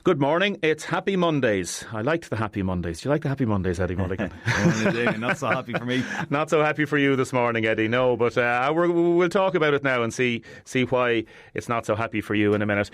Good morning. It's Happy Mondays. I liked the Happy Mondays. Do you like the Happy Mondays, Eddie Mulligan? Not so happy for me. Not so happy for you this morning, Eddie. No, but we'll talk about it now and see why it's not so happy for you in a minute.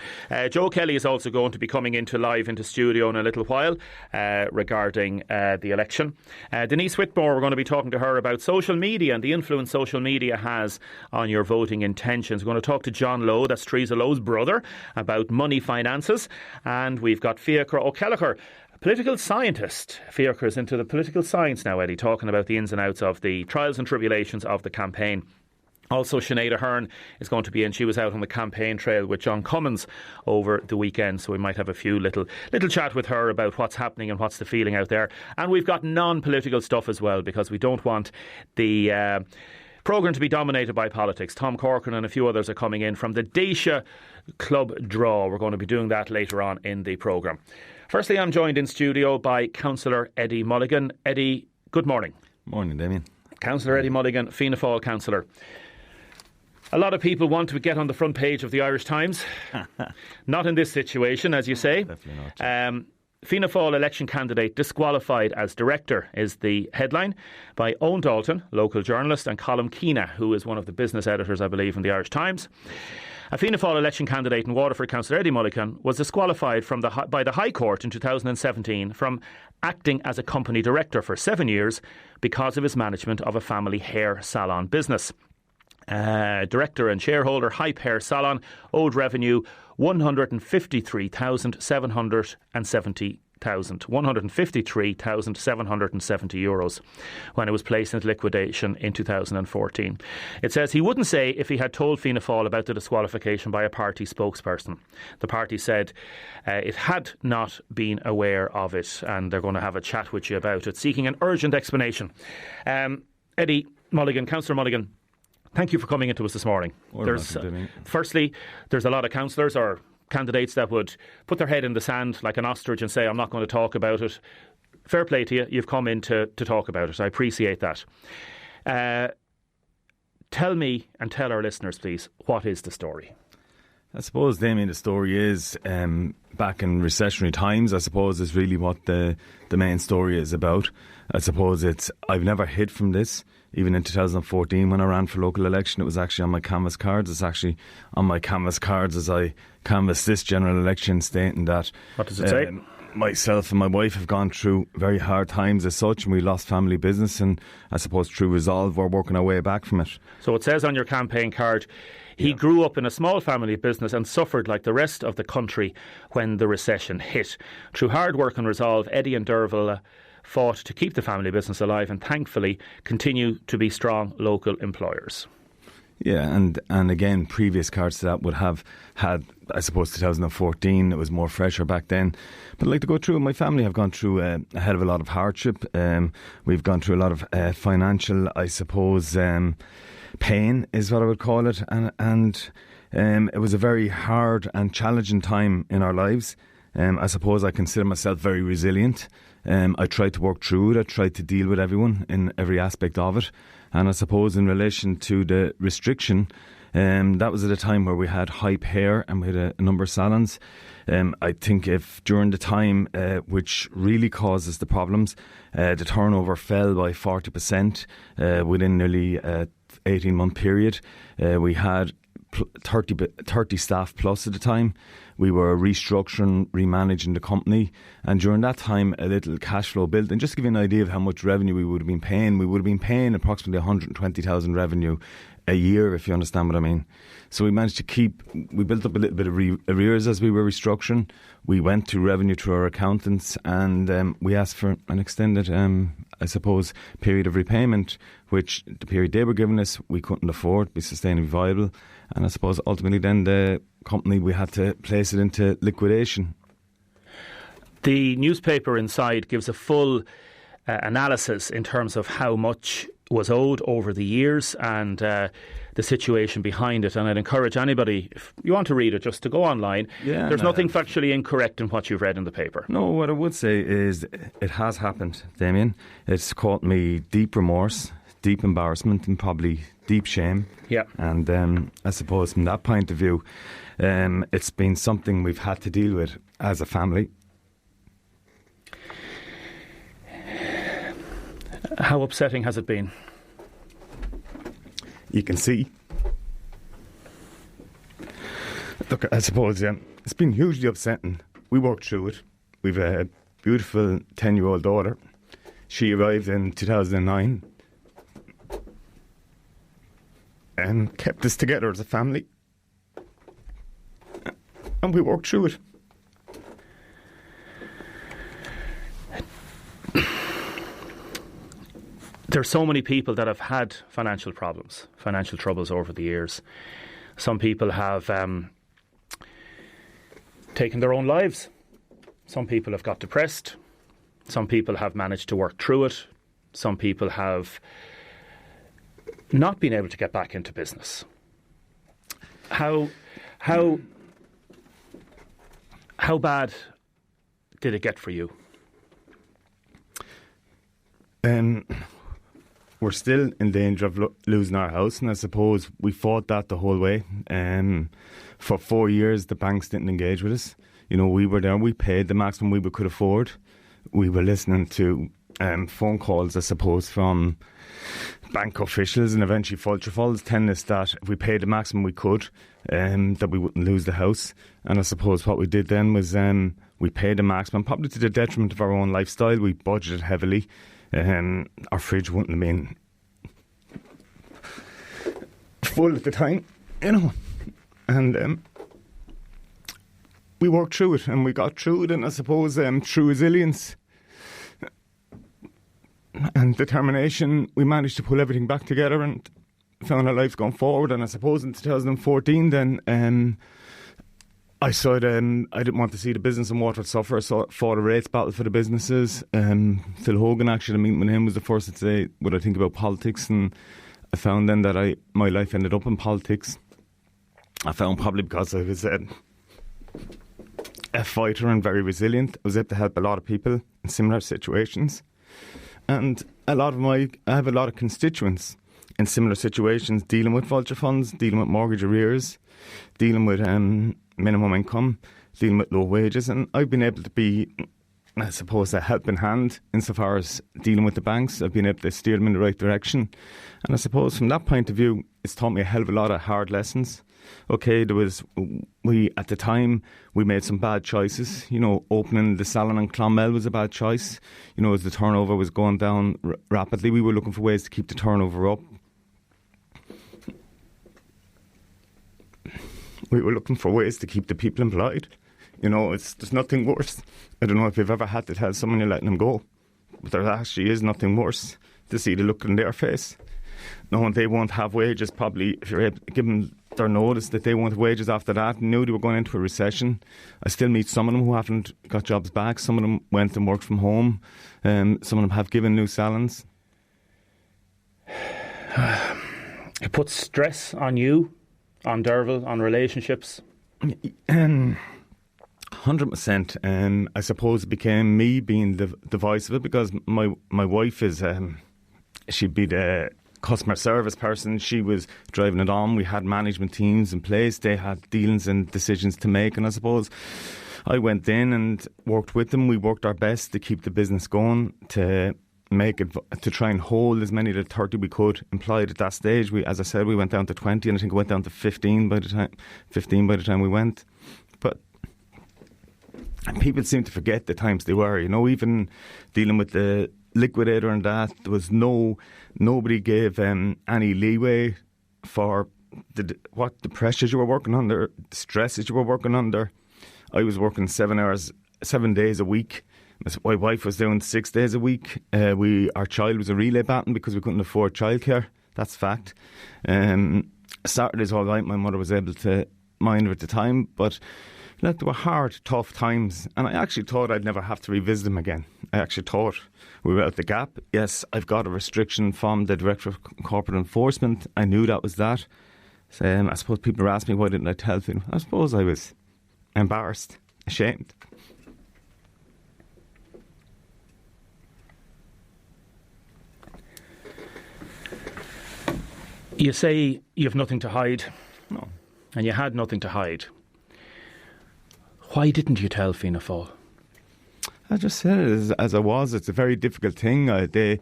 Joe Kelly is also going to be coming live into studio in a little while regarding the election. Deise Whitmore, we're going to be talking to her about social media and the influence social media has on your voting intentions. We're going to talk to John Lowe, that's Theresa Lowe's brother, about money finances. And we've got Fiachra O'Kelleher, political scientist. Fiachra's into the political science now, Eddie, talking about the ins and outs of the trials and tribulations of the campaign. Also, Sinead Ahern is going to be in. She was out on the campaign trail with John Cummins over the weekend, so we might have a few little chat with her about what's happening and what's the feeling out there. And we've got non-political stuff as well, because we don't want the programme to be dominated by politics. Tom Corcoran and a few others are coming in from the Deise club draw. We're going to be doing that later on in the programme. Firstly, I'm joined in studio by Councillor Eddie Mulligan. Eddie, good morning. Morning, Damien. Councillor Eddie Mulligan, Fianna Fáil councillor. A lot of people want to get on the front page of the Irish Times. Not in this situation, as you say. Definitely not. Fianna Fáil election candidate disqualified as director is the headline by Owen Dalton, local journalist, and Colm Keena, who is one of the business editors, I believe, in the Irish Times. A Fianna Fáil election candidate in Waterford, Councillor Eddie Mulligan, was disqualified by the High Court in 2017 from acting as a company director for 7 years because of his management of a family hair salon business. Director and shareholder Hype Hair Salon owed revenue €153,770 when it was placed into liquidation in 2014. It says he wouldn't say if he had told Fianna Fáil about the disqualification by a party spokesperson. The party said it had not been aware of it, and they're going to have a chat with you about it, seeking an urgent explanation. Eddie Mulligan, Councillor Mulligan, thank you for coming into us this morning. Firstly, there's a lot of councillors or candidates that would put their head in the sand like an ostrich and say, I'm not going to talk about it. Fair play to you. You've come in to talk about it. I appreciate that. Tell me and tell our listeners, please, what is the story? I suppose, Damien, the story is back in recessionary times, I suppose, is really what the main story is about. I suppose I've never hid from this. Even in 2014 when I ran for local election, it was actually on my canvas cards. It's actually on my canvas cards as I canvassed this general election, stating that... What does it say? Myself and my wife have gone through very hard times as such, and we lost family business, and I suppose through resolve we're working our way back from it. So it says on your campaign card, he grew up in a small family business and suffered like the rest of the country when the recession hit. Through hard work and resolve, Eddie and Derval fought to keep the family business alive and thankfully continue to be strong local employers. Yeah, and again, previous cards to that would have had, I suppose, 2014, it was more fresher back then. But I'd like to go through, my family have gone through a hell of a lot of hardship. We've gone through a lot of financial, I suppose, pain is what I would call it. And it was a very hard and challenging time in our lives. I suppose I consider myself very resilient. I tried to work through it. I tried to deal with everyone in every aspect of it. And I suppose in relation to the restriction, that was at a time where we had Hype Hair and we had a number of salons. I think if during the time which really causes the problems, the turnover fell by 40% within nearly 18-month period. We had 30 staff plus at the time. We were restructuring, remanaging the company, and during that time a little cash flow built. And just to give you an idea of how much revenue we would have been paying approximately 120,000 revenue a year, if you understand what I mean. So we managed to we built up a little bit of arrears as we were restructuring. We went to revenue to our accountants, and we asked for an extended, I suppose, period of repayment, which the period they were giving us we couldn't afford, be sustainably viable. And I suppose ultimately then the company, we had to place it into liquidation. The newspaper inside gives a full analysis in terms of how much was owed over the years and the situation behind it. And I'd encourage anybody, if you want to read it, just to go online. Yeah, there's nothing factually incorrect in what you've read in the paper. No, what I would say is it has happened, Damien. It's caused me deep remorse, deep embarrassment and probably deep shame. Yeah. And I suppose from that point of view, it's been something we've had to deal with as a family. How upsetting has it been? You can see. Look, I suppose, it's been hugely upsetting. We worked through it. We've a beautiful 10-year-old daughter. She arrived in 2009 and kept us together as a family. And we worked through it. There's so many people that have had financial problems, financial troubles over the years. Some people have taken their own lives. Some people have got depressed. Some people have managed to work through it. Some people have not been able to get back into business. How bad did it get for you? We're still in danger of losing our house, and I suppose we fought that the whole way. For 4 years, the banks didn't engage with us. You know, we were there, we paid the maximum we could afford. We were listening to phone calls, I suppose, from bank officials and eventually Fulcher Falls telling us that if we paid the maximum we could, that we wouldn't lose the house. And I suppose what we did then was we paid the maximum, probably to the detriment of our own lifestyle. We budgeted heavily. Our fridge wouldn't have been full at the time, you know. And we worked through it, and we got through it, and I suppose through resilience and determination, we managed to pull everything back together and found our lives going forward. And I suppose in 2014 then, I said I didn't want to see the business in Waterford suffer, so I fought a rates battle for the businesses. Phil Hogan, actually, the meeting with him was the first to say what I think about politics, and I found then that my life ended up in politics. I found probably because I was a fighter and very resilient. I was able to help a lot of people in similar situations. And I have a lot of constituents in similar situations, dealing with vulture funds, dealing with mortgage arrears, dealing with minimum income, dealing with low wages. And I've been able to be, I suppose, a helping hand insofar as dealing with the banks. I've been able to steer them in the right direction. And I suppose from that point of view, it's taught me a hell of a lot of hard lessons. Okay, at the time, we made some bad choices. You know, opening the salon in Clonmel was a bad choice. You know, as the turnover was going down rapidly, we were looking for ways to keep the turnover up. We were looking for ways to keep the people employed. You know, there's nothing worse. I don't know if you've ever had to tell someone you're letting them go, but there actually is nothing worse to see the look in their face, knowing they won't have wages. Probably if you're able to give them their notice that they won't have wages after that, and knew they were going into a recession. I still meet some of them who haven't got jobs back. Some of them went and worked from home. Some of them have given new salons. It puts stress on you, on Derval, on relationships. 100%. I suppose it became me being the voice of it, because my wife is she'd be the customer service person. She was driving it on. We had management teams in place. They had dealings and decisions to make, and I suppose I went in and worked with them. We worked our best to keep the business going, to make it, to try and hold as many of the 30 we could employed at that stage. We, as I said, we went down to 20, and I think we went down to 15 by the time we went. But people seem to forget the times they were, you know, even dealing with the liquidator and that, there was nobody gave any leeway for the pressures you were working under, the stresses you were working under. I was working 7 days a week. My wife was doing 6 days a week. Our child was a relay baton because we couldn't afford childcare. That's fact. Saturdays all right, my mother was able to mind her at the time, but look, they were hard, tough times, and I actually thought I'd never have to revisit them again. I actually thought we were out the gap. Yes, I've got a restriction from the Director of Corporate Enforcement. I knew that was that. So, I suppose people are asking me why didn't I tell them. I suppose I was embarrassed, ashamed. You say you have nothing to hide. No. And you had nothing to hide. Why didn't you tell Fianna Fáil? I just said it as I was. It's a very difficult thing. Fianna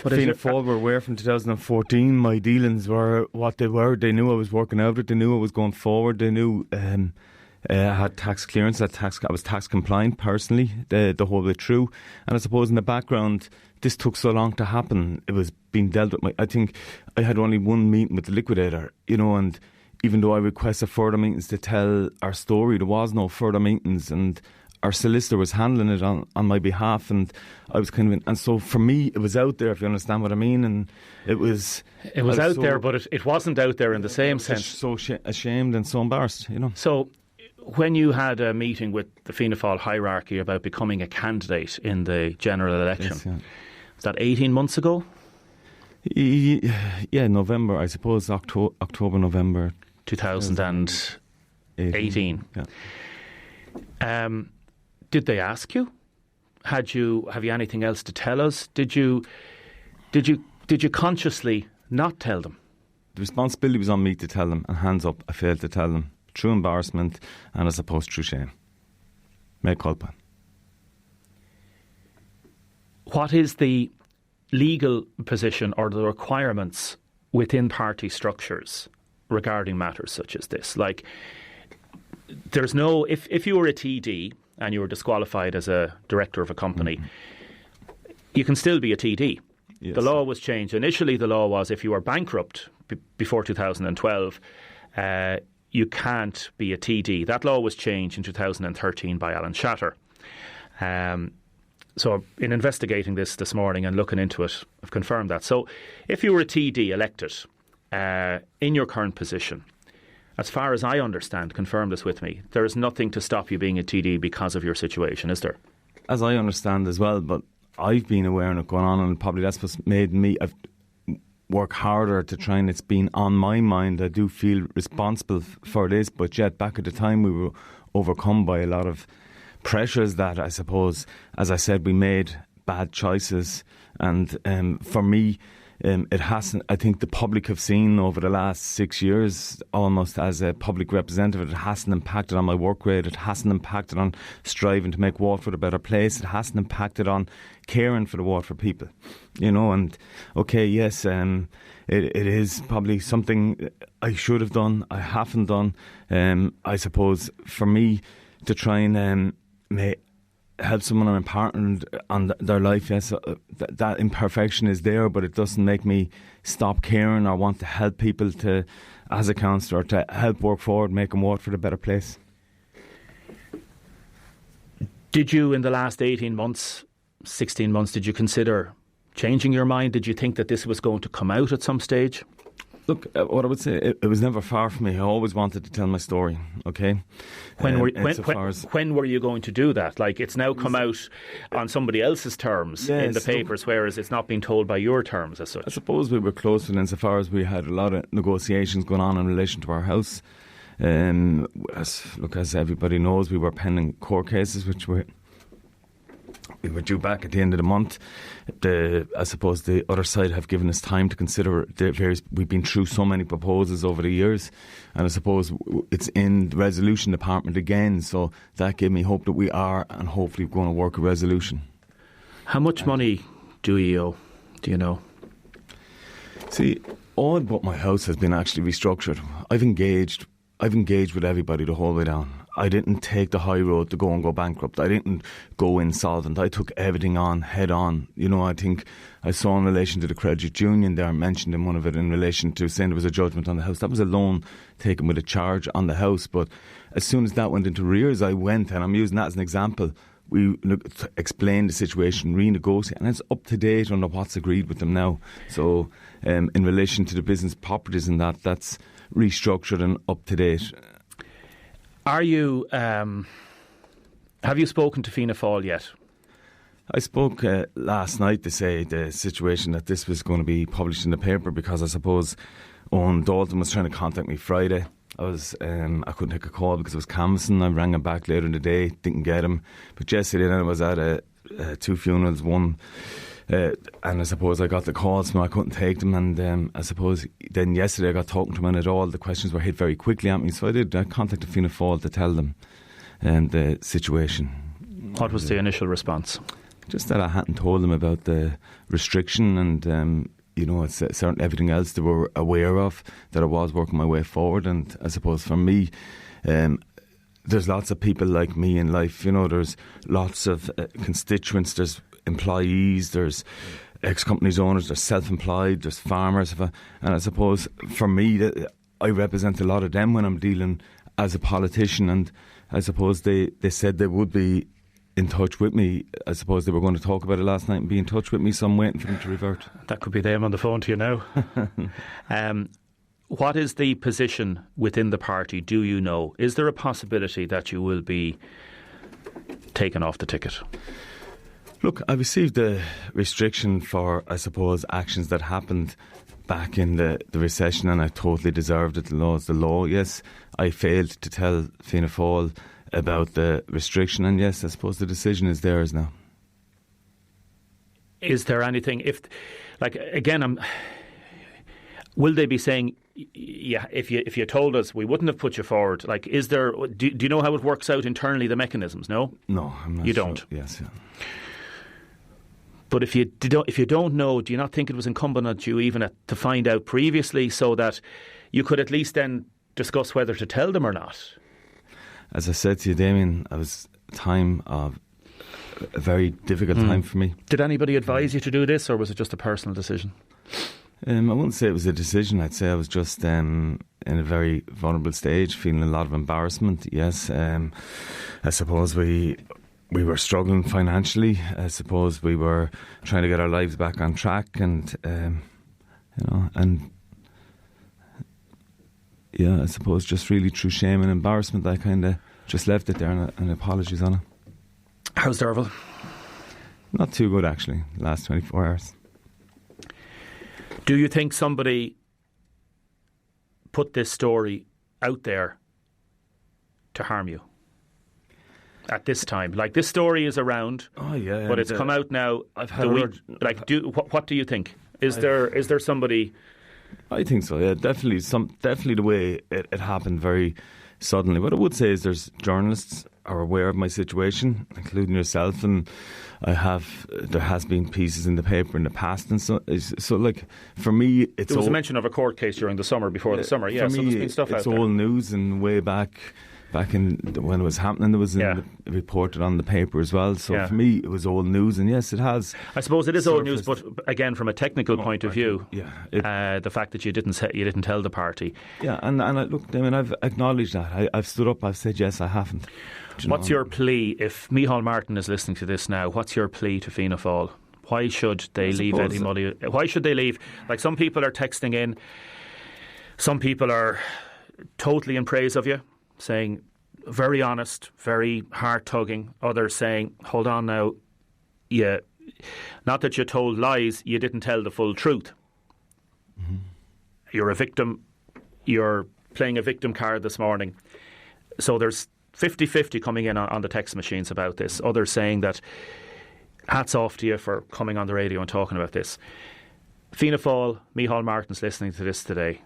Fáil were aware from 2014. My dealings were what they were. They knew I was working out it. They knew I was going forward. They knew I had tax clearance. I was tax compliant personally the whole way through. And I suppose in the background, this took so long to happen. It was being dealt with. I think I had only one meeting with the liquidator, and even though I requested further meetings to tell our story, there was no further meetings, and our solicitor was handling it on my behalf, and I was and so for me it was out there, if you understand what I mean, and it was out there, but it wasn't out there in the same sense. So ashamed and so embarrassed, So when you had a meeting with the Fianna Fáil hierarchy about becoming a candidate in the general election, yes, yeah. Was that 18 months ago? Yeah, November, I suppose, October, November 2018. Yeah. Did they ask you? Have you anything else to tell us? Did you consciously not tell them? The responsibility was on me to tell them, and hands up, I failed to tell them. True embarrassment, and I suppose true shame. Mea culpa. What is the legal position or the requirements within party structures regarding matters such as this? Like, there's no... If you were a TD and you were disqualified as a director of a company, you can still be a TD. Yes. The law was changed. Initially, the law was if you were bankrupt before 2012, you can't be a TD. That law was changed in 2013 by Alan Shatter. So in investigating this morning and looking into it, I've confirmed that. So if you were a TD elected in your current position, as far as I understand, confirm this with me, there is nothing to stop you being a TD because of your situation, is there? As I understand as well, but I've been aware of it going on, and probably that's what's made me work harder to try, and it's been on my mind. I do feel responsible for this, but yet back at the time we were overcome by a lot of pressures that I suppose, as I said, we made bad choices, and for me it hasn't. I think the public have seen over the last 6 years, almost as a public representative, it hasn't impacted on my work rate, it hasn't impacted on striving to make Waterford a better place, it hasn't impacted on caring for the Waterford people, and okay, yes, it is probably something I should have done, I haven't done. I suppose for me to try and help someone or impart on their life, yes, that imperfection is there, but it doesn't make me stop caring or want to help people to, as a councillor, to help work forward, make them Waterford a better place. Did you, in the last 18 months, 16 months, did you consider changing your mind? Did you think that this was going to come out at some stage? Look, what I would say, it was never far from me. I always wanted to tell my story, okay? When were you going to do that? Like, it's now come out on somebody else's terms in the papers, whereas it's not being told by your terms as such. I suppose we were close to it insofar as we had a lot of negotiations going on in relation to our house. As everybody knows, we were pending court cases, which we were due back at the end of the month. I suppose the other side have given us time to consider the various. We've been through so many proposals over the years, and I suppose it's in the resolution department again. So that gave me hope that we are, and hopefully, going to work a resolution. How much money do you owe? Do you know? See, all but my house has been actually restructured. I've engaged with everybody the whole way down. I didn't take the high road to go and go bankrupt. I didn't go insolvent. I took everything on, head on. I think I saw in relation to the credit union there, mentioned in one of it in relation to saying there was a judgment on the house. That was a loan taken with a charge on the house. But as soon as that went into arrears, I went, and I'm using that as an example, we explained the situation, renegotiate, and it's up to date under what's agreed with them now. So in relation to the business properties and that's restructured and up to date. Are you? Have you spoken to Fianna Fáil yet? I spoke last night to say the situation that this was going to be published in the paper, because I suppose Owen Dalton was trying to contact me Friday. I couldn't take a call because I was canvassing. I rang him back later in the day, didn't get him. But yesterday I was at two funerals, one and I suppose I got the calls, and I couldn't take them. And I suppose then yesterday I got talking to them, and all the questions were hit very quickly at me. So I contacted Fianna Fáil to tell them the situation. What was the initial response? Just that I hadn't told them about the restriction, and it's certain everything else they were aware of, that I was working my way forward. And I suppose for me, there's lots of people like me in life. There's lots of constituents. There's employees. There's ex-companies owners. There's self-employed. There's farmers. And I suppose for me, I represent a lot of them when I'm dealing as a politician. And I suppose they said they would be in touch with me. I suppose they were going to talk about it last night and be in touch with me, so I'm waiting for them to revert. That could be them on the phone to you now. What is the position within the party, do you know? Is there a possibility that you will be taken off the ticket? Look, I received a restriction for, I suppose, actions that happened back in the recession, and I totally deserved it. The law is the law. Yes, I failed to tell Fianna Fáil about the restriction, and yes, I suppose the decision is theirs now. Is there anything, will they be saying, yeah, if you told us, we wouldn't have put you forward? Like, is there? Do you know how it works out internally, the mechanisms? No, I'm not. You sure. don't. Yes. Yeah. But if you don't know, do you not think it was incumbent on you even to find out previously, so that you could at least then discuss whether to tell them or not? As I said to you, Damien, it was a time of a very difficult time for me. Did anybody advise you to do this, or was it just a personal decision? I wouldn't say it was a decision. I'd say I was just in a very vulnerable stage, feeling a lot of embarrassment. Yes, I suppose we were struggling financially. I suppose we were trying to get our lives back on track, and I suppose just really through shame and embarrassment, I kind of just left it there, and apologies on it. How's Derval? Not too good, actually, the last 24 hours. Do you think somebody put this story out there to harm you at this time? Like, this story is around, but it's come out now. I've had what do you think? Is there somebody? I think so. Yeah, definitely the way it happened very suddenly. What I would say is there's journalists are aware of my situation, including yourself, and there has been pieces in the paper in the past, and so like for me, there was a mention of a court case during the summer, before the summer. Yeah, so there's been stuff out there. It's old news, and way back in when it was happening, there was reported on the paper as well. So for me, it was old news, and yes, it has. I suppose it is old news, but again, from a technical point of view, the fact that you didn't tell the party. Yeah, and look, Damien, I've acknowledged that. I've stood up. I've said yes, I haven't. What's your plea? If Micheál Martin is listening to this now, what's your plea to Fianna Fáil? Why should they leave Eddie Mulligan? Why should they leave? Like, some people are texting in, some people are totally in praise of you, saying very honest, very heart-tugging. Others saying, hold on now, not that you told lies, you didn't tell the full truth. Mm-hmm. You're a victim, you're playing a victim card this morning. So there's 50-50 coming in on the text machines about this. Others saying that hats off to you for coming on the radio and talking about this. Fianna Fáil, Micheál Martin's listening to this today.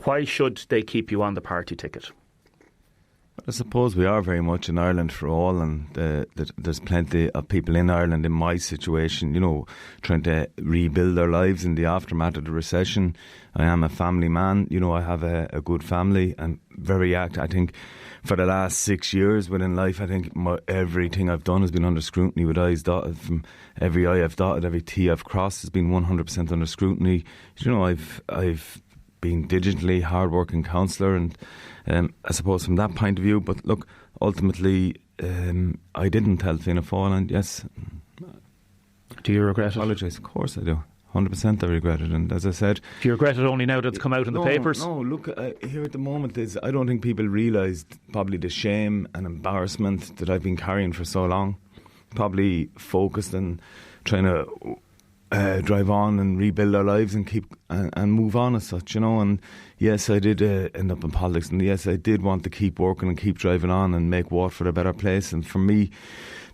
Why should they keep you on the party ticket? I suppose we are very much in Ireland for all, and there's plenty of people in Ireland in my situation, trying to rebuild their lives in the aftermath of the recession. I am a family man, I have a good family. I'm very active. I think for the last 6 years within life, I think everything I've done has been under scrutiny, with I's dotted. From every I I've dotted, every T I've crossed has been 100% under scrutiny. I've been digitally hard-working counsellor, and I suppose from that point of view. But look, ultimately, I didn't tell Fianna Fáil, and yes. Do you regret it? I apologise. Of course I do. 100% I regret it. And as I said, do you regret it only now that it's come out in the papers? No, look, here at the moment is I don't think people realise probably the shame and embarrassment that I've been carrying for so long. Probably focused on trying to drive on and rebuild our lives and keep and move on as such, you know. And yes, I did end up in politics, and yes, I did want to keep working and keep driving on and make Waterford a better place. And for me,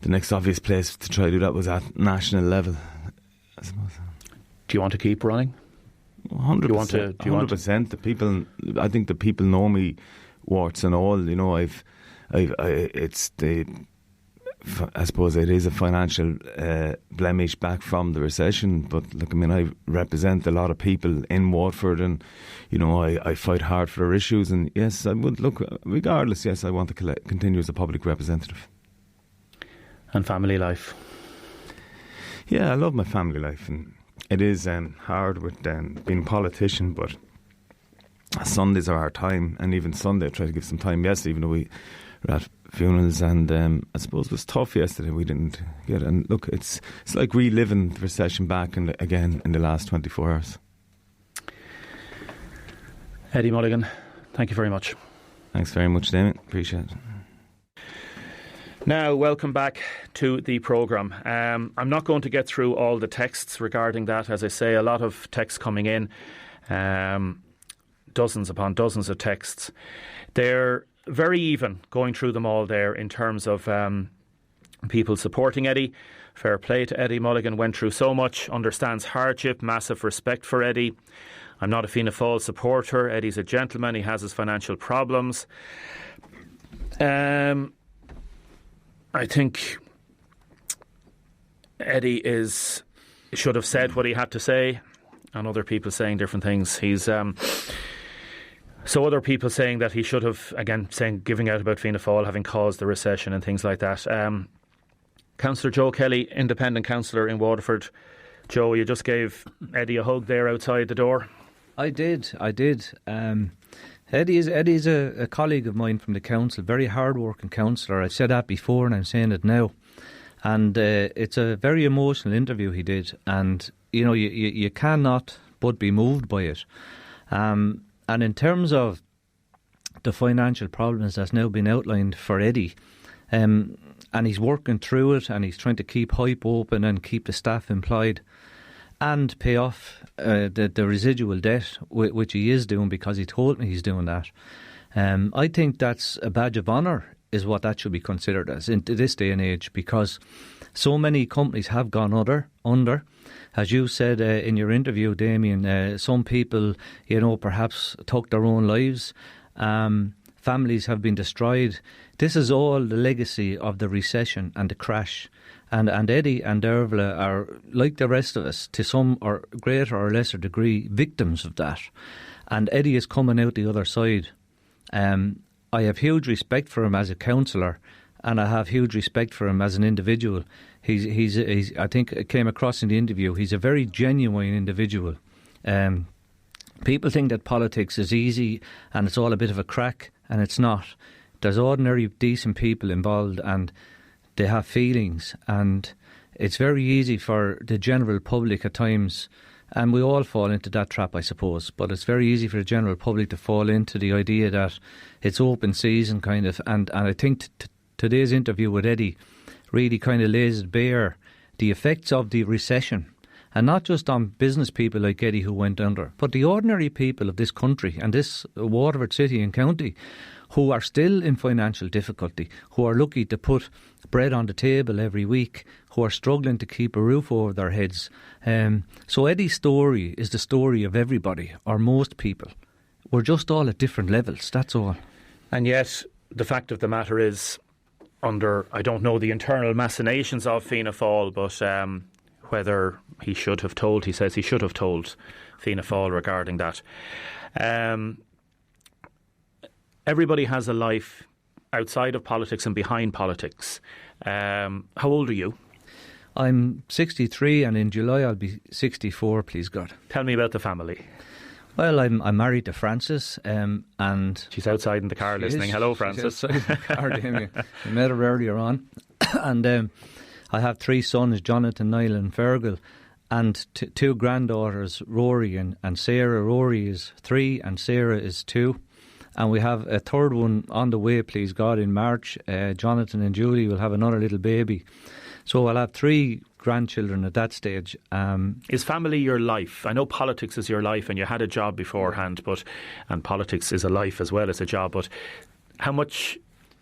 the next obvious place to try to do that was at national level, I suppose. Do you want to keep running? 100%. 100%. The people, I think the people know me, warts and all. You know, I suppose it is a financial blemish back from the recession, but look, I mean, I represent a lot of people in Waterford, and you know, I fight hard for their issues. And yes, I would look, regardless. Yes, I want to continue as a public representative. And family life. Yeah, I love my family life, and it is hard with being a politician, but Sundays are our time, and even Sunday I try to give some time. Yes, even though we were at funerals, and I suppose it was tough yesterday. We didn't get it. And look, it's like reliving the recession back again in the last 24 hours. Eddie Mulligan, thank you very much. Thanks very much, Damien. Appreciate it. Now, welcome back to the programme. I'm not going to get through all the texts regarding that. As I say, a lot of texts coming in, dozens upon dozens of texts. They're very even going through them all there in terms of people supporting Eddie. Fair play to Eddie. Mulligan went through so much, understands hardship, massive respect for Eddie. I'm not a Fianna Fáil supporter. Eddie's a gentleman. He has his financial problems. I think Eddie should have said what he had to say, and other people saying different things. So other people saying that he should have, again, giving out about Fianna Fáil having caused the recession and things like that. Councillor Joe Kelly, independent councillor in Waterford. Joe, you just gave Eddie a hug there outside the door. I did. Eddie's a colleague of mine from the council, very hard-working councillor. I've said that before and I'm saying it now. And it's a very emotional interview he did, and you know, you cannot but be moved by it. And in terms of the financial problems that's now been outlined for Eddie, and he's working through it, and he's trying to keep Hype open and keep the staff employed and pay off the residual debt, which he is doing because he told me he's doing that. I think that's a badge of honour, is what that should be considered as in this day and age, because so many companies have gone under. As you said in your interview, Damien, some people, you know, perhaps took their own lives. Families have been destroyed. This is all the legacy of the recession and the crash. And Eddie and Dervla are, like the rest of us, to some or greater or lesser degree, victims of that. And Eddie is coming out the other side. I have huge respect for him as a councillor, and I have huge respect for him as an individual. He's I think it came across in the interview, he's a very genuine individual. People think that politics is easy and it's all a bit of a crack, and it's not. There's ordinary, decent people involved, and they have feelings, and it's very easy for the general public at times, and we all fall into that trap, I suppose, but it's very easy for the general public to fall into the idea that it's open season kind of, and I think today's interview with Eddie really kind of lays it bare, the effects of the recession, and not just on business people like Eddie who went under, but the ordinary people of this country and this Waterford city and county who are still in financial difficulty, who are lucky to put bread on the table every week, who are struggling to keep a roof over their heads. So Eddie's story is the story of everybody, or most people. We're just all at different levels, that's all. And yet, the fact of the matter is, under, I don't know the internal machinations of Fianna Fáil, but whether he should have told, he says he should have told Fianna Fáil regarding that. Everybody has a life outside of politics and behind politics. How old are you? I'm 63, and in July I'll be 64, please God. Tell me about the family. Well, I'm married to Frances, and she's outside in the car listening. Hello, Frances. She's outside in the car, Damien. I met her earlier on. And I have 3 sons, Jonathan, Niall and Fergal, and 2 granddaughters, Rory and Sarah. Rory is 3 and Sarah is 2. And we have a third one on the way, please God, in March. Jonathan and Julie will have another little baby. So I'll have 3 grandchildren at that stage. Is family your life? I know politics is your life, and you had a job beforehand, and politics is a life as well as a job. But how much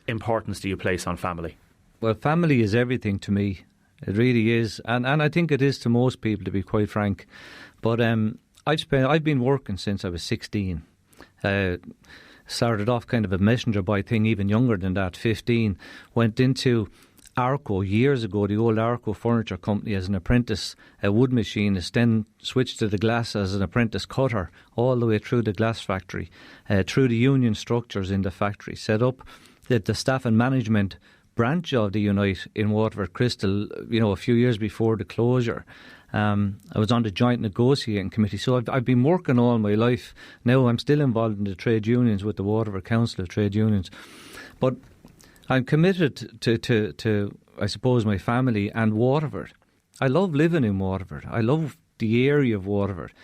importance do you place on family? Well, family is everything to me. It really is, and I think it is to most people, to be quite frank. But I've been working since I was 16. Started off kind of a messenger boy thing, even younger than that, 15. Went into Arco years ago, the old Arco Furniture Company, as an apprentice, a wood machinist, then switched to the glass as an apprentice cutter, all the way through the glass factory, through the union structures in the factory, set up the staff and management branch of the Unite in Waterford Crystal, a few years before the closure. I was on the joint negotiating committee, so I've been working all my life. Now I'm still involved in the trade unions with the Waterford Council of Trade Unions. But I'm committed to I suppose, my family and Waterford. I love living in Waterford. I love the area of Waterford.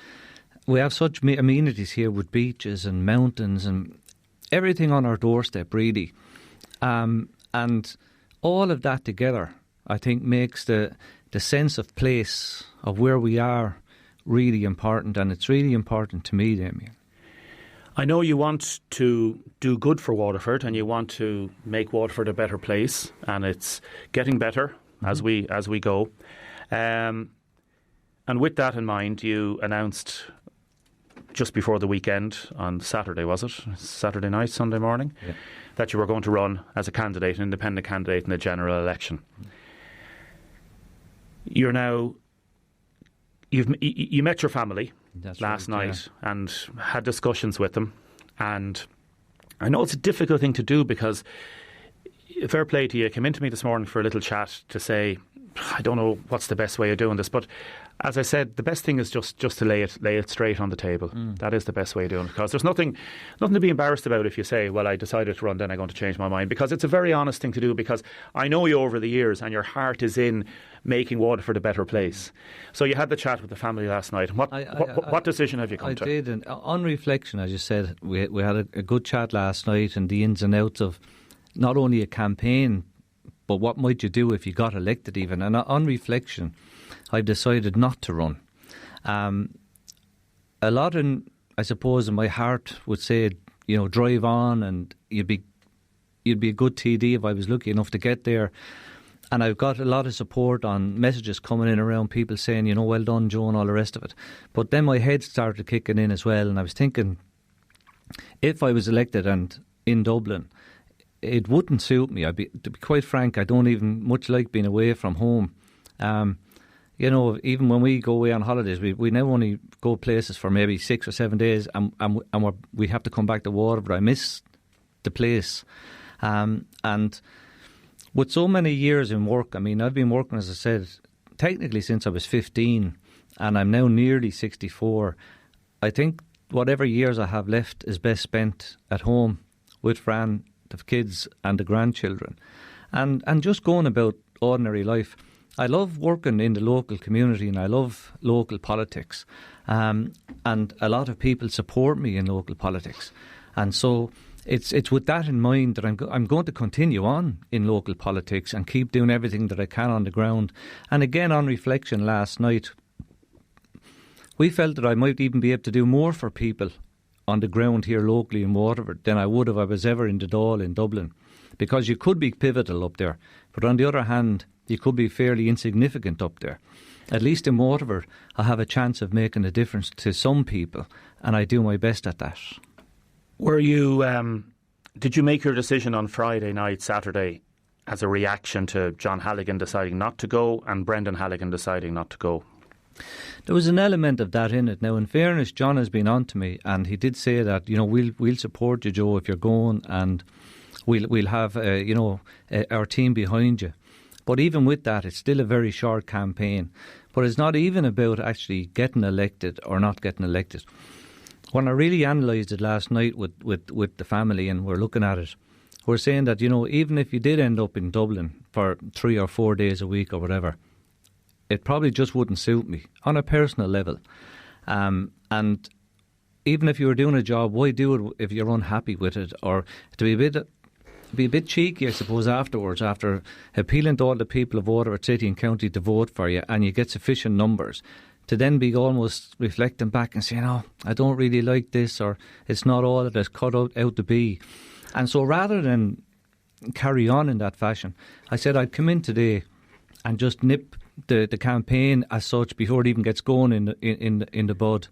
We have such amenities here with beaches and mountains and everything on our doorstep, really. And all of that together, I think, makes the sense of place, of where we are, really important. And it's really important to me, Damien. I know you want to do good for Waterford, and you want to make Waterford a better place, and it's getting better as we go. And with that in mind, you announced just before the weekend, on Saturday, was it? Saturday night, Sunday morning? Yeah. That you were going to run as a candidate, an independent candidate in the general election. You met your family last night and had discussions with them, and I know it's a difficult thing to do because, fair play to you, came into me this morning for a little chat to say, I don't know what's the best way of doing this, but as I said, the best thing is just to lay it straight on the table. That is the best way of doing it, because there's nothing to be embarrassed about if you say, well, I decided to run, then I'm going to change my mind, because it's a very honest thing to do, because I know you over the years and your heart is in making Waterford a better place. So you had the chat with the family last night. What decision have you come to? I did, and on reflection, as you said, we had a good chat last night, and the ins and outs of not only a campaign, but what might you do if you got elected even. And on reflection, I've decided not to run. A lot, I suppose, in my heart would say, drive on, and you'd be a good TD if I was lucky enough to get there. And I've got a lot of support on messages coming in around, people saying, well done, Joe, and all the rest of it. But then my head started kicking in as well, and I was thinking, if I was elected and in Dublin, it wouldn't suit me. To be quite frank, I don't even much like being away from home. Even when we go away on holidays, we now only go places for maybe 6 or 7 days, and we have to come back to Waterford. I miss the place. And with so many years in work, I've been working, as I said, technically since I was 15, and I'm now nearly 64. I think whatever years I have left is best spent at home with Fran, the kids and the grandchildren, and just going about ordinary life. I love working in the local community, and I love local politics, and a lot of people support me in local politics, and so it's with that in mind that I'm going to continue on in local politics and keep doing everything that I can on the ground. And again, on reflection last night, we felt that I might even be able to do more for people on the ground here locally in Waterford than I would if I was ever in the Dáil in Dublin, because you could be pivotal up there, but on the other hand, you could be fairly insignificant up there. At least in Waterford, I have a chance of making a difference to some people, and I do my best at that. Were you? Did you make your decision on Friday night, Saturday, as a reaction to John Halligan deciding not to go and Brendan Halligan deciding not to go? There was an element of that in it. Now, in fairness, John has been on to me, and he did say that we'll support you, Joe, if you're going, and we'll have our team behind you. But even with that, it's still a very short campaign. But it's not even about actually getting elected or not getting elected. When I really analysed it last night with the family, and we're looking at it, we're saying that even if you did end up in Dublin for 3 or 4 days a week or whatever, it probably just wouldn't suit me on a personal level. And even if you were doing a job, why do it if you're unhappy with it? Or to be a bit be a bit cheeky, I suppose, afterwards, after appealing to all the people of Waterford City and County to vote for you, and you get sufficient numbers, to then be almost reflecting back and saying, oh, I don't really like this, or it's not all that it's cut out to be. And so rather than carry on in that fashion, I said I'd come in today and just nip the campaign as such before it even gets going in the bud.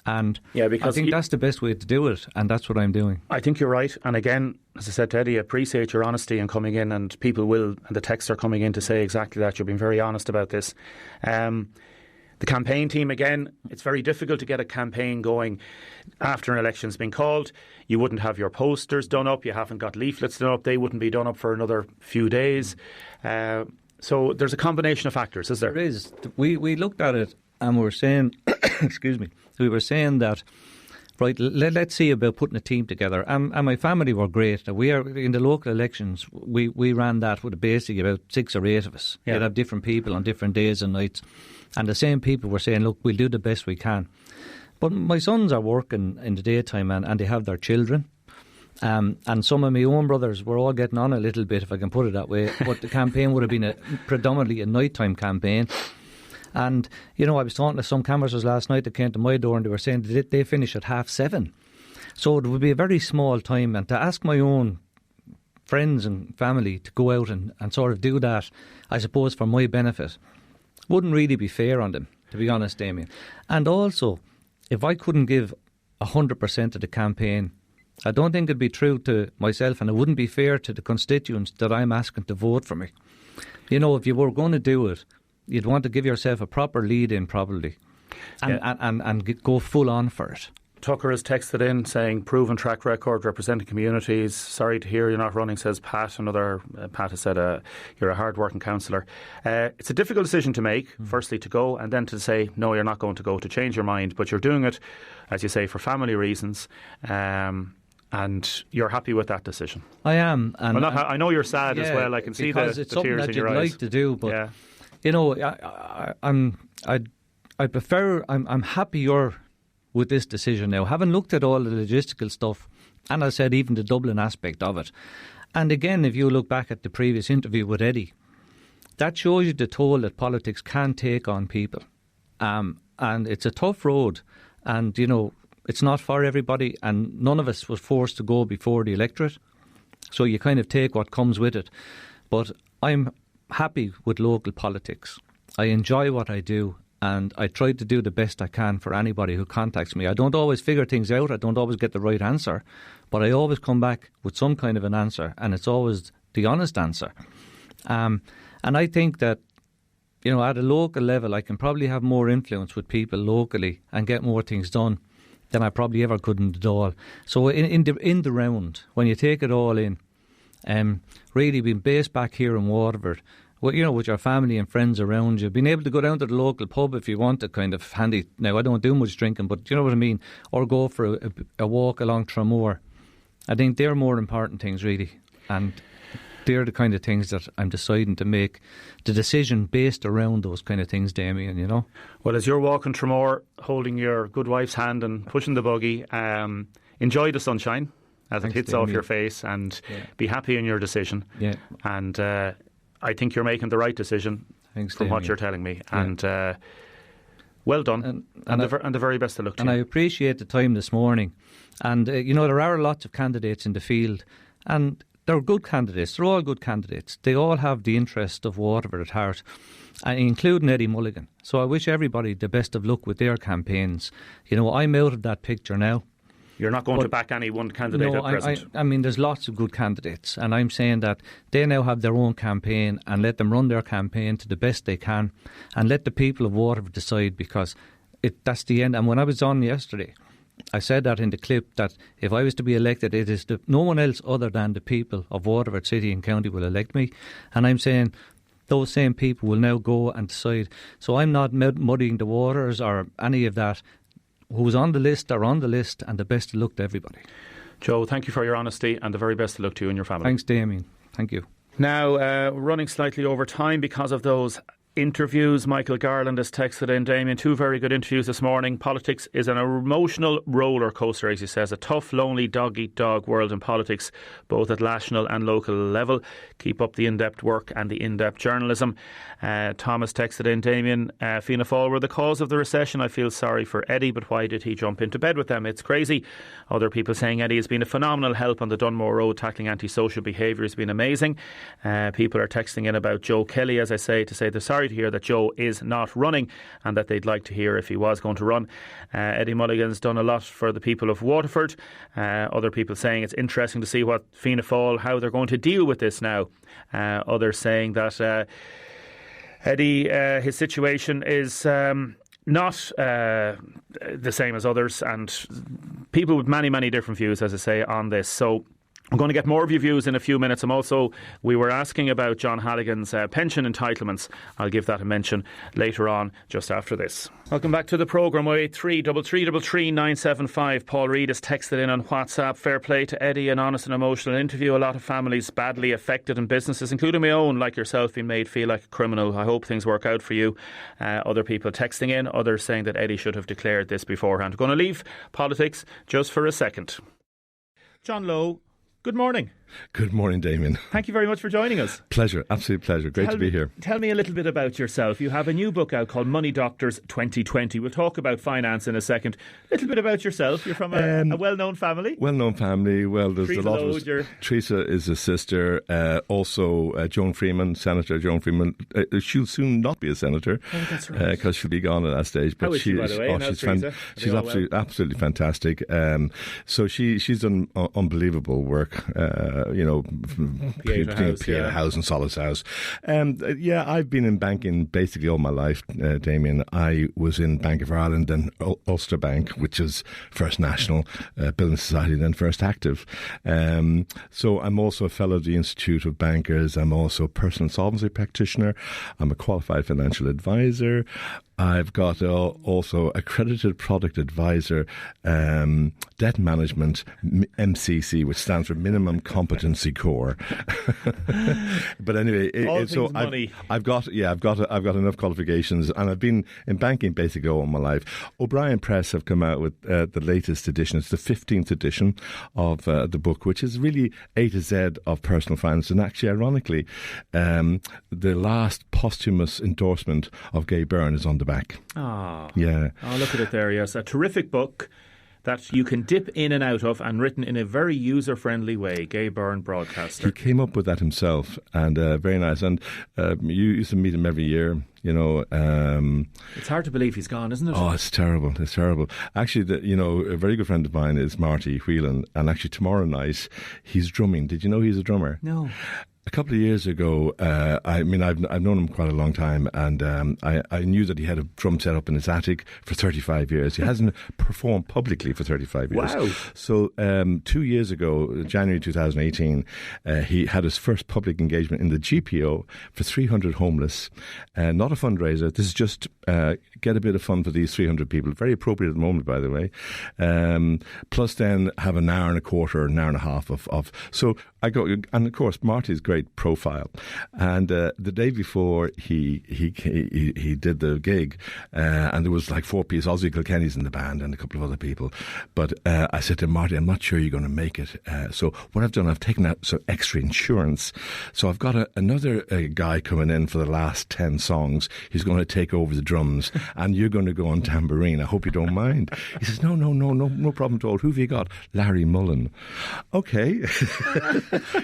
And because I think that's the best way to do it, and that's what I'm doing. I think you're right. And again, as I said to Eddie, I appreciate your honesty in coming in, and people will, and the texts are coming in to say exactly that. You're being very honest about this. The campaign team, again, it's very difficult to get a campaign going after an election's been called. You wouldn't have your posters done up. You haven't got leaflets done up. They wouldn't be done up for another few days. So there's a combination of factors, is there? There is. We looked at it and we were saying, excuse me, we were saying that, right, let's see about putting a team together. And my family were great. We are in the local elections. We ran that with basically about 6 or 8 of us. Yeah. You'd have different people on different days and nights. And the same people were saying, look, we'll do the best we can. But my sons are working in the daytime and they have their children. And some of my own brothers were all getting on a little bit, if I can put it that way. But the campaign would have been predominantly a nighttime campaign. And, I was talking to some canvassers last night that came to my door and they were saying that they finish at 7:30. So it would be a very small time. And to ask my own friends and family to go out and sort of do that, I suppose, for my benefit, wouldn't really be fair on them, to be honest, Damien. And also, if I couldn't give 100% of the campaign, I don't think it'd be true to myself, and it wouldn't be fair to the constituents that I'm asking to vote for me. If you were going to do it, you'd want to give yourself a proper lead in, probably, and go full on for it. Tucker has texted in saying, proven track record representing communities. Sorry to hear you're not running, says Pat. Another Pat has said you're a hard-working councillor. It's a difficult decision to make, firstly to go, and then to say, no, you're not going to go, to change your mind. But you're doing it, as you say, for family reasons. And you're happy with that decision. I am. And I know you're sad as well. I can see the tears in your eyes. Because it's something that you'd like to do, but, I prefer, I'm happier with this decision now, having looked at all the logistical stuff, and I said even the Dublin aspect of it. And again, if you look back at the previous interview with Eddie, that shows you the toll that politics can take on people. And it's a tough road, and it's not for everybody, and none of us was forced to go before the electorate, so you kind of take what comes with it. But I'm happy with local politics. I enjoy what I do, and I try to do the best I can for anybody who contacts me. I don't always figure things out. I don't always get the right answer. But I always come back with some kind of an answer, and it's always the honest answer. And I think that, at a local level, I can probably have more influence with people locally and get more things done than I probably ever could in the Dáil. So in the round, when you take it all in, really being based back here in Waterford, with your family and friends around you, being able to go down to the local pub if you want to, kind of handy. Now, I don't do much drinking, but you know what I mean? Or go for a walk along Tramore. I think they're more important things, really. And they're the kind of things that I'm deciding to make the decision based around those kind of things, Damien, Well, as you're walking Tramore, holding your good wife's hand and pushing the buggy, enjoy the sunshine as it hits Damien. Off your face, and be happy in your decision. Yeah. And I think you're making the right decision. Thanks, from Damien. what you're telling me. Yeah. And well done. And the very best of luck to you. And I appreciate the time this morning. And, there are lots of candidates in the field. And they're good candidates. They're all good candidates. They all have the interest of Waterford at heart, including Eddie Mulligan. So I wish everybody the best of luck with their campaigns. I'm out of that picture now. You're not going to back any one candidate at present? I mean, there's lots of good candidates, and I'm saying that they now have their own campaign, and let them run their campaign to the best they can, and let the people of Waterford decide, because that's the end. And when I was on yesterday, I said that in the clip, that if I was to be elected, it is no one else other than the people of Waterford City and County will elect me. And I'm saying those same people will now go and decide. So I'm not muddying the waters or any of that. Who's on the list are on the list, and the best of luck to everybody. Joe, thank you for your honesty, and the very best of luck to you and your family. Thanks, Damien. Thank you. Now, running slightly over time because of those interviews. Michael Garland has texted in, Damien, 2 very good interviews this morning. Politics is an emotional roller coaster, as he says, a tough, lonely, dog-eat-dog world in politics, both at national and local level. Keep up the in-depth work and the in-depth journalism. Thomas texted in, Damien, Fianna Fáil were the cause of the recession. I feel sorry for Eddie, but why did he jump into bed with them? It's crazy. Other people saying Eddie has been a phenomenal help on the Dunmore Road, tackling antisocial behaviour has been amazing. People are texting in about Joe Kelly, as I say, to say they're sorry to hear that Joe is not running and that they'd like to hear if he was going to run. Eddie Mulligan's done a lot for the people of Waterford. Other people saying it's interesting to see what Fianna Fáil, how they're going to deal with this now. Others saying that Eddie, his situation is not the same as others, and people with many, many different views, as I say, on this. So I'm going to get more of your views in a few minutes. We were asking about John Halligan's pension entitlements. I'll give that a mention later on, just after this. Welcome back to the programme. 083333975. Paul Reid has texted in on WhatsApp. Fair play to Eddie, an honest and emotional interview. A lot of families badly affected and businesses, including my own, like yourself, being made feel like a criminal. I hope things work out for you. Other people texting in, others saying that Eddie should have declared this beforehand. Going to leave politics just for a second. John Lowe, good morning. Good morning, Damien. Thank you very much for joining us. Pleasure, absolute pleasure. Great to be here. Tell me a little bit about yourself. You have a new book out called Money Doctors 2020. We'll talk about finance in a second. A little bit about yourself. You're from a well-known family. Well-known family. Well, there's Teresa a lot of us. Teresa is a sister. Also, Joan Freeman, Senator Joan Freeman. She'll soon not be a senator. Oh, that's right. Because she'll be gone at that stage. But how is she, by the way? She's absolutely fantastic. So she's done unbelievable work. Pieta House and Solace House. I've been in banking basically all my life, Damien. I was in Bank of Ireland, then Ulster Bank, which is First National Building Society, then First Active. So I'm also a fellow of the Institute of Bankers. I'm also a personal solvency practitioner. I'm a qualified financial advisor. I've got also accredited product advisor, debt management, MCC, which stands for Minimum Competency Core. But anyway, I've got enough qualifications, and I've been in banking basically all my life. O'Brien Press have come out with the latest edition. It's the 15th edition of the book, which is really A to Z of personal finance. And actually, ironically, the last posthumous endorsement of Gay Byrne is on the back. Yeah. Oh, look at it there, yes. A terrific book that you can dip in and out of, and written in a very user-friendly way. Gay Byrne, broadcaster. He came up with that himself, and very nice. And you used to meet him every year. It's hard to believe he's gone, isn't it? Oh, it's terrible. It's terrible. Actually, a very good friend of mine is Marty Whelan, and actually tomorrow night he's drumming. Did you know he's a drummer? No. A couple of years ago, I've known him quite a long time, and I knew that he had a drum set up in his attic for 35 years. He hasn't performed publicly for 35 years. Wow. So 2 years ago, January 2018, he had his first public engagement in the GPO for 300 homeless. Not a fundraiser. This is just get a bit of fun for these 300 people. Very appropriate at the moment, by the way. Plus then have an hour and a quarter, an hour and a half of so I go, and of course Marty's great profile, and the day before he did the gig, and there was like 4 pieces, Ozzy Kilkenny's in the band and a couple of other people, but I said to Marty, I'm not sure you're going to make it, so what I've done, I've taken out some extra insurance, so I've got another guy coming in for the last 10 songs. He's going to take over the drums and you're going to go on tambourine. I hope you don't mind. He says, no problem at all. Who have you got? Larry Mullen. Okay.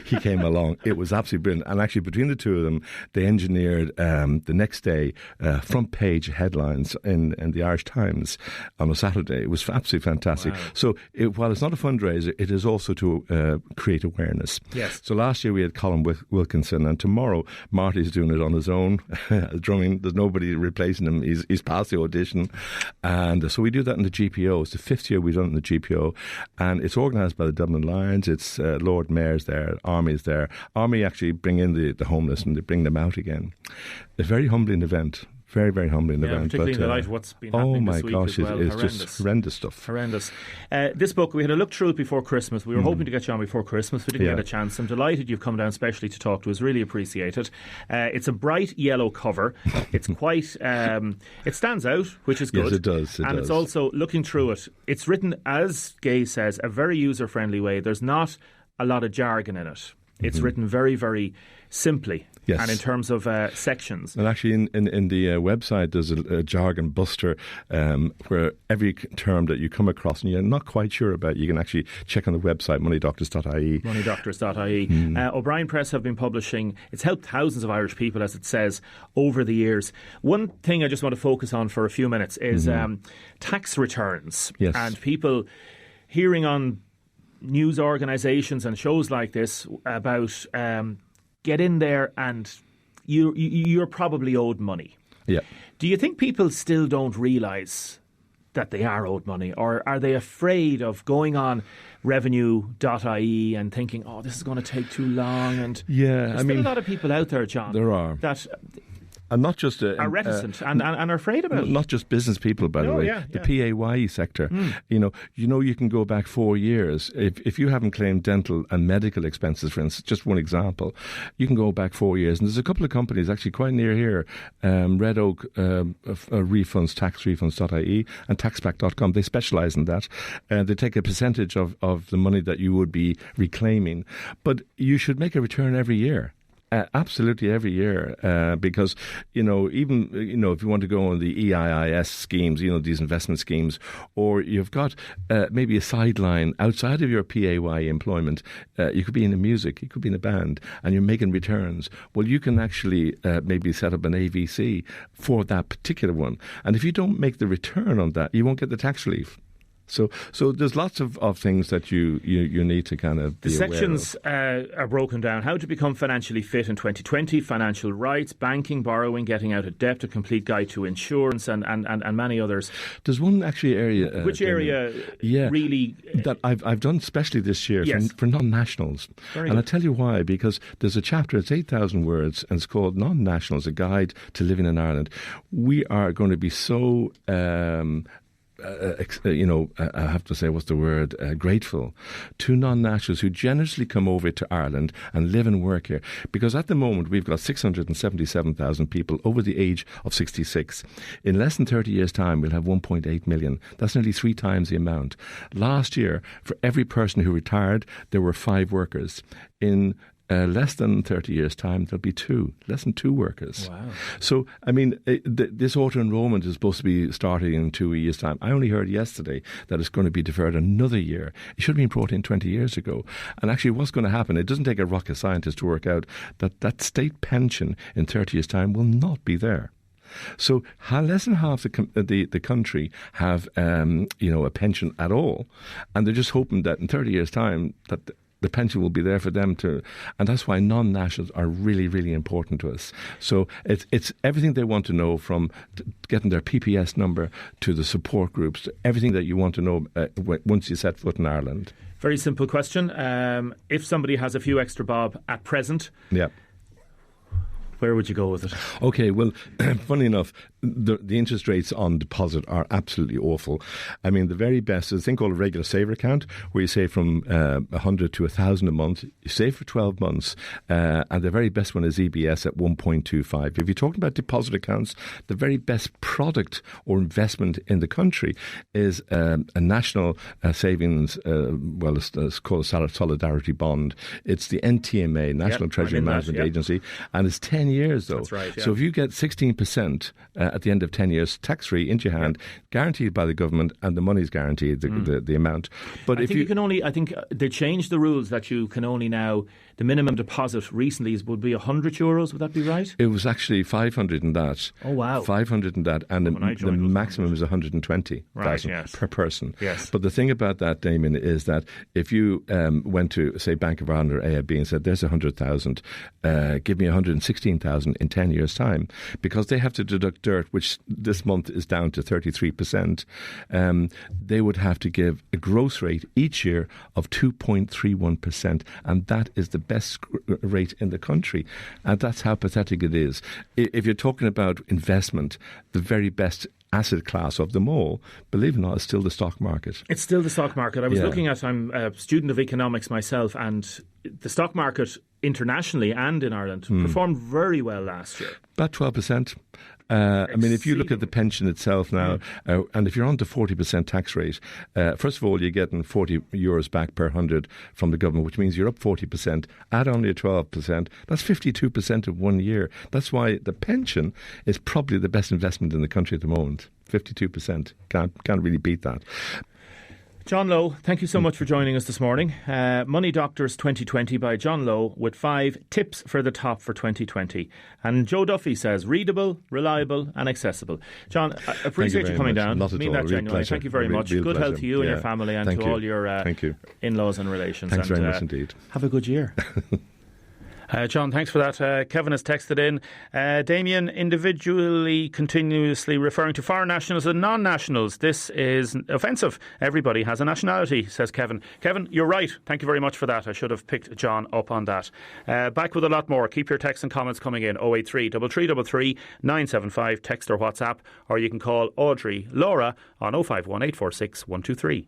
He came along. It was absolutely brilliant. And actually, between the two of them, they engineered the next day front page headlines in the Irish Times on a Saturday. It was absolutely fantastic. Wow. So while it's not a fundraiser, it is also to create awareness. Yes. So last year we had Colin Wilkinson, and tomorrow Marty's doing it on his own, drumming. There's nobody replacing him. He's passed the audition. And so we do that in the GPO. It's the 5th year we've done it in the GPO. And it's organised by the Dublin Lions. It's Lord Mayor's there, Army's there. Army actually bring in the homeless and they bring them out again. A very humbling event. Very, very humbling event. Particularly in the light of what's been happening this week as well. It's just horrendous stuff. Horrendous. This book, we had a look through it before Christmas. We were hoping to get you on before Christmas. We didn't get a chance. I'm delighted you've come down specially to talk to us. Really appreciate it. It's a bright yellow cover. It's quite... it stands out, which is good. Yes, it does. It's also, looking through it, it's written, as Gay says, a very user-friendly way. There's not a lot of jargon in it. It's written very, very simply. Yes. And in terms of sections. And actually in the website there's a jargon buster where every term that you come across and you're not quite sure about, you can actually check on the website, moneydoctors.ie. Moneydoctors.ie. O'Brien Press have been publishing, it's helped thousands of Irish people, as it says, over the years. One thing I just want to focus on for a few minutes is tax returns. Yes. And people hearing on news organisations and shows like this about... get in there and you're probably owed money. Yeah. Do you think people still don't realise that they are owed money, or are they afraid of going on revenue.ie and thinking, oh, this is going to take too long? And there's still a lot of people out there, John, there are, that and not just are reticent and are afraid about it. Not just business people, by the way. The PAYE sector. You know, you can go back 4 years. If you haven't claimed dental and medical expenses, for instance, just one example, you can go back 4 years. And there's a couple of companies actually quite near here, Red Oak Refunds, taxrefunds.ie and taxback.com. They specialise in that. They take a percentage of the money that you would be reclaiming. But you should make a return every year. Absolutely every year, because, even, if you want to go on the EIIS schemes, these investment schemes, or you've got maybe a sideline outside of your PAYE employment, you could be in the music, you could be in a band, and you're making returns. Well, you can actually maybe set up an AVC for that particular one. And if you don't make the return on that, you won't get the tax relief. So there's lots of things that you need to kind of be aware of. The sections are broken down. How to become financially fit in 2020, financial rights, banking, borrowing, getting out of debt, a complete guide to insurance, and many others. There's one actually area... Which area really... that I've done specially this year for non-nationals. And I'll tell you why, because there's a chapter, it's 8,000 words, and it's called Non-Nationals, A Guide to Living in Ireland. We are going to be so... I have to say, grateful to non-nationals who generously come over to Ireland and live and work here. Because at the moment, we've got 677,000 people over the age of 66. In less than 30 years' time, we'll have 1.8 million. That's nearly 3 times the amount. Last year, for every person who retired, there were 5 workers. In less than 30 years' time, there'll be less than 2 workers. Wow. So, I mean, this auto-enrollment is supposed to be starting in 2 years' time. I only heard yesterday that it's going to be deferred another year. It should have been brought in 20 years ago. And actually, what's going to happen, it doesn't take a rocket scientist to work out that state pension in 30 years' time will not be there. So less than half the country have a pension at all, and they're just hoping that in 30 years' time that the pension will be there for them too. And that's why non-nationals are really, really important to us. So it's everything they want to know, from getting their PPS number to the support groups, to everything that you want to know once you set foot in Ireland. Very simple question. If somebody has a few extra bob at present, where would you go with it? Okay, well, funny enough, the interest rates on deposit are absolutely awful. I mean, the very best is a thing called a regular saver account, where you save from 100 to 1,000 a month. You save for 12 months, and the very best one is EBS at 1.25. If you're talking about deposit accounts, the very best product or investment in the country is a national savings, it's called a solidarity bond. It's the NTMA, National Treasury Management Agency, and it's 10 years though. That's right, So if you get 16% at the end of 10 years, tax-free into your hand, guaranteed by the government, and the money's guaranteed, the amount. But I think they changed the rules that you can only now, the minimum deposit recently would be €100. Would that be right? It was actually 500 in that. Oh, wow. 500 in that, and the maximum is 120,000 per person. Yes. But the thing about that, Damien, is that if you went to, say, Bank of Ireland or AIB and said, there's 100,000, give me 116,000 1,000 in 10 years' time, because they have to deduct dirt, which this month is down to 33%. They would have to give a gross rate each year of 2.31%, and that is the best rate in the country. And that's how pathetic it is. If you're talking about investment, the very best asset class of them all, believe it or not, is still the stock market. It's still the stock market. I was looking at, I'm a student of economics myself, and the stock market internationally and in Ireland performed very well last year. About 12%. I mean, if you look at the pension itself now, and if you're on the 40% tax rate, first of all, you're getting €40 back per 100 from the government, which means you're up 40%. Add only a 12%, that's 52% of 1 year. That's why the pension is probably the best investment in the country at the moment. 52%. Can't really beat that. John Lowe, thank you so much for joining us this morning. Money Doctors 2020 by John Lowe, with 5 tips for the top for 2020. And Joe Duffy says, readable, reliable and accessible. John, I appreciate you coming down. Not at all. That genuinely. Thank you very much. Good health to you and your family, and to all your in-laws and relations. Thanks very much indeed. Have a good year. John, thanks for that. Kevin has texted in. Damien, individually, continuously referring to foreign nationals and non-nationals. This is offensive. Everybody has a nationality, says Kevin. Kevin, you're right. Thank you very much for that. I should have picked John up on that. Back with a lot more. Keep your texts and comments coming in. 083 3333 975. Text or WhatsApp. Or you can call Audrey Laura on 051 846 123.